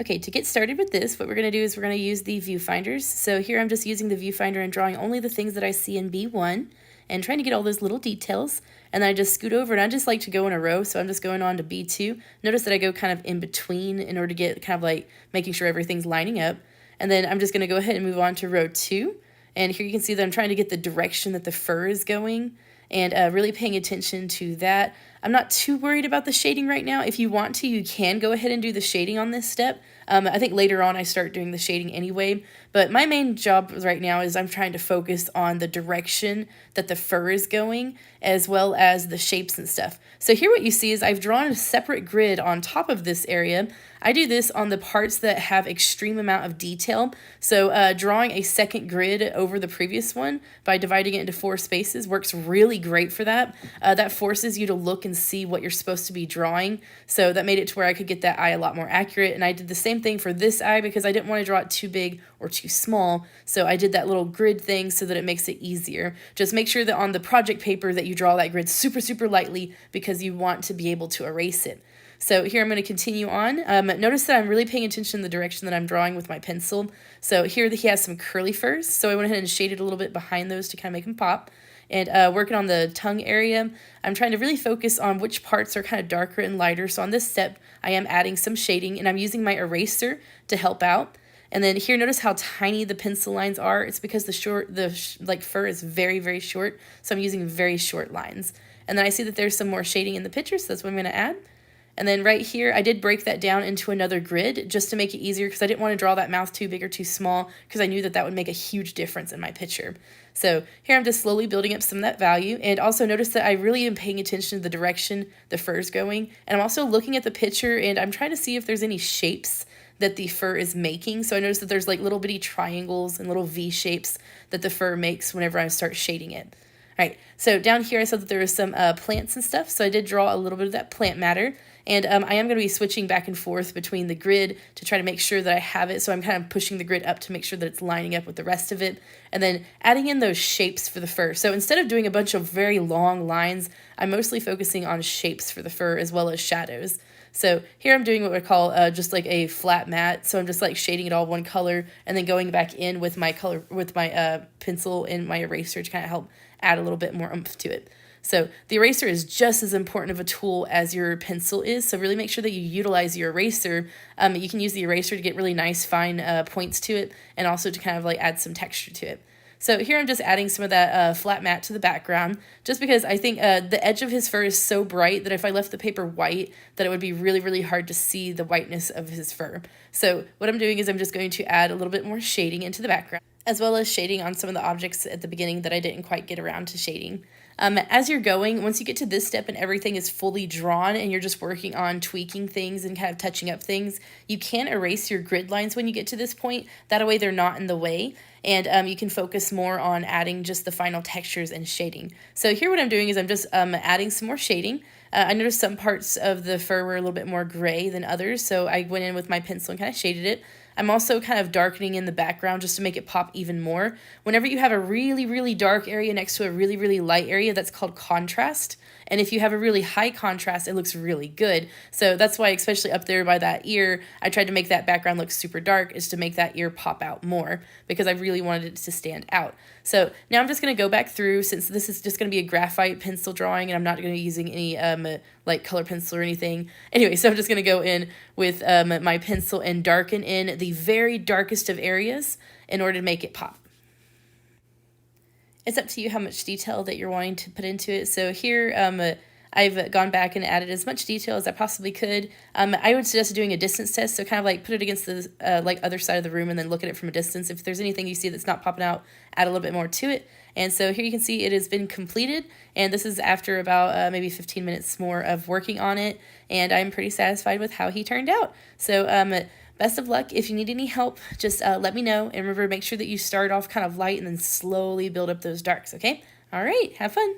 Okay, to get started with this, what we're going to do is we're going to use the viewfinders. So here I'm just using the viewfinder and drawing only the things that I see in B1 and trying to get all those little details. And then I just scoot over, and I just like to go in a row, so I'm just going on to B2. Notice that I go kind of in between in order to get kind of like making sure everything's lining up. And then I'm just going to go ahead and move on to row 2. And here you can see that I'm trying to get the direction that the fur is going and really paying attention to that. I'm not too worried about the shading right now. If you want to, you can go ahead and do the shading on this step. I think later on I start doing the shading anyway, but my main job right now is I'm trying to focus on the direction that the fur is going, as well as the shapes and stuff. So here what you see is I've drawn a separate grid on top of this area. I do this on the parts that have extreme amount of detail. So drawing a second grid over the previous one by dividing it into 4 spaces works really great for that. That forces you to look and see what you're supposed to be drawing. So that made it to where I could get that eye a lot more accurate. And I did the same thing for this eye because I didn't want to draw it too big or too small. So I did that little grid thing so that it makes it easier. Just make sure that on the project paper that you draw that grid super, super lightly because you want to be able to erase it. So here I'm going to continue on. Notice that I'm really paying attention to the direction that I'm drawing with my pencil. So here he has some curly furs, so I went ahead and shaded a little bit behind those to kind of make them pop. And working on the tongue area, I'm trying to really focus on which parts are kind of darker and lighter. So on this step, I am adding some shading, and I'm using my eraser to help out. And then here, notice how tiny the pencil lines are. It's because the fur is very, very short, so I'm using very short lines. And then I see that there's some more shading in the picture, so that's what I'm going to add. And then right here, I did break that down into another grid just to make it easier because I didn't want to draw that mouth too big or too small because I knew that that would make a huge difference in my picture. So here I'm just slowly building up some of that value. And also notice that I really am paying attention to the direction the fur is going. And I'm also looking at the picture and I'm trying to see if there's any shapes that the fur is making. So I noticed that there's like little bitty triangles and little V shapes that the fur makes whenever I start shading it. All right, so down here I saw that there was some plants and stuff, so I did draw a little bit of that plant matter, and I am going to be switching back and forth between the grid to try to make sure that I have it, so I'm kind of pushing the grid up to make sure that it's lining up with the rest of it, and then adding in those shapes for the fur. So instead of doing a bunch of very long lines, I'm mostly focusing on shapes for the fur as well as shadows. So here I'm doing what we call just like a flat mat. So I'm just like shading it all one color and then going back in with my color with my pencil and my eraser to kind of help add a little bit more oomph to it. So the eraser is just as important of a tool as your pencil is. So really make sure that you utilize your eraser. You can use the eraser to get really nice fine points to it and also to kind of like add some texture to it. So here I'm just adding some of that flat matte to the background just because I think the edge of his fur is so bright that if I left the paper white that it would be really, really hard to see the whiteness of his fur. So what I'm doing is I'm just going to add a little bit more shading into the background as well as shading on some of the objects at the beginning that I didn't quite get around to shading. As you're going, once you get to this step and everything is fully drawn and you're just working on tweaking things and kind of touching up things, you can erase your grid lines when you get to this point. That way they're not in the way. And you can focus more on adding just the final textures and shading. So here what I'm doing is I'm just adding some more shading. I noticed some parts of the fur were a little bit more gray than others, so I went in with my pencil and kind of shaded it. I'm also kind of darkening in the background just to make it pop even more. Whenever you have a really, really dark area next to a really, really light area, that's called contrast. And if you have a really high contrast, it looks really good. So that's why, especially up there by that ear, I tried to make that background look super dark, is to make that ear pop out more because I really wanted it to stand out. So now I'm just going to go back through, since this is just going to be a graphite pencil drawing and I'm not going to be using any like color pencil or anything. Anyway, so I'm just going to go in with my pencil and darken in the very darkest of areas in order to make it pop. It's up to you how much detail that you're wanting to put into it. So here I've gone back and added as much detail as I possibly could. I would suggest doing a distance test, so kind of like put it against the like other side of the room and then look at it from a distance. If there's anything you see that's not popping out, add a little bit more to it. And so here you can see it has been completed, and this is after about maybe 15 minutes more of working on it, and I'm pretty satisfied with how he turned out. So best of luck. If you need any help, just let me know, and remember, make sure that you start off kind of light and then slowly build up those darks, okay? All right, have fun.